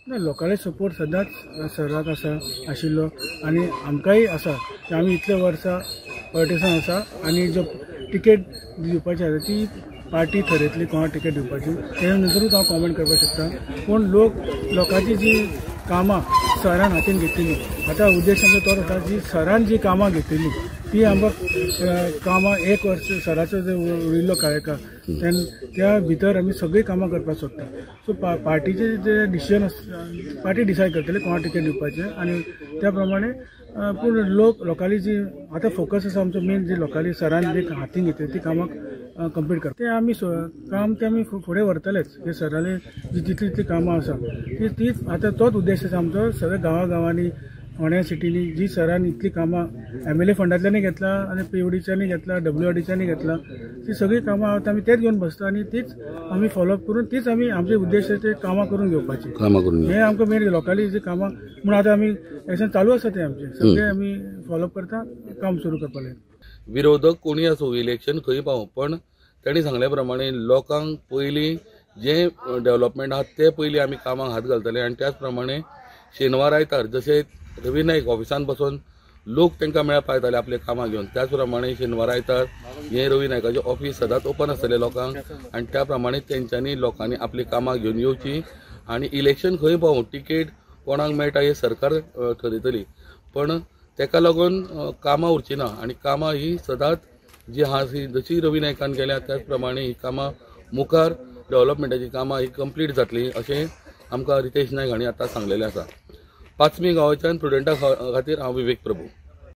नाही, लोकांचे सपोर्ट सदांच सराक आशिल्लो आनी आमकांय आसा की आमी इतले वर्सां पॉलिटिक्सान आसा आनी जो टिकेट दिवपाची आसा ती पार्टी थरयतली कोणा टिकेट दिवपाची तेच्या नंतरूच हांव कॉमेंट करपाक शकता। पूण लोकांची जी कामां सरान हातीन घेतिल्ली आतां उद्देश आमचो तोच आसा जी सरान जी कामां घेतिल्ली ती आमकां कामां एक वर्स सराचो जो उरिल्लो कार्यकाळ त्या भितर आमी सगळी कामां करपाक सोदता। सो पार्टीचे जे डिसिजन पार्टी डिसायड करतले कोणा टिकेट दिवपाचें आनी त्या प्रमाणे पूण लोकांली जी आतां फोकस आसा आमचो मेन जी लोकांली सरान जी हातीन घेतली ती कामां कंप्लीट करता ते आमी काम ते आमी फुडें व्हरतलेच। हे सराले जी जितली कामां आसा तीच आतां तोच उद्देश आसा आमचो सगळ्या गांवांनी फोंड्या सिटीनी जी सरान इतली कामां MLA फंडांतल्यानय घेतला आनी PWDच्यानय घेतला WRDच्यानय घेतला ती सगळी कामां आतां आमी तेच घेवन बसता आनी तीच आमी फॉलोअप करून तीच आमी आमचे उद्देशाचे कामां करून घेवपाची हे आमकां मेन लोकांली जी कामां म्हणून आतां आमी एक्शन चालू आसा ते आमचे सगळे आमी फॉलोअप करता काम सुरू करपाक। विरोधक कोणी आसूं इलेक्शन खंय पावूं पण तांणी सांगल्या प्रमाणे लोकांक पयलीं जे डेव्हलपमेंट आहा ते पयलीं आमी कामाक हात घालतले आनी त्याच प्रमाणे शेनवार आयतार जशे रवी नाईक ऑफिसान बसून लोक तांकां मेळप पावताले आपले कामां घेवन त्याच प्रमाणे शेनवार आयतार हे रवी नायकाचें ऑफिस सदांच ओपन आसतलें लोकांक आनी त्या प्रमाणे तेंच्यांनी लोकांनी आपली कामां घेवन येवची आनी इलेक्शन खंय पावूं टिकेट कोणाक मेळटा हे सरकार ठरयतली पण तेका लागून कामां उरची ना आनी कामां ही सदांच जी आहा जशी रवी नायकान केल्या त्याच प्रमाणे ही कामां मुखार डेव्हलपमेंटाची कामां ही कंप्लीट जातली अशें आमकां रितेश नायक हांणी आतां सांगलेलें आसा। 5मी गांवाच्यान प्रुडंटा खातीर हांव विवेक प्रभू।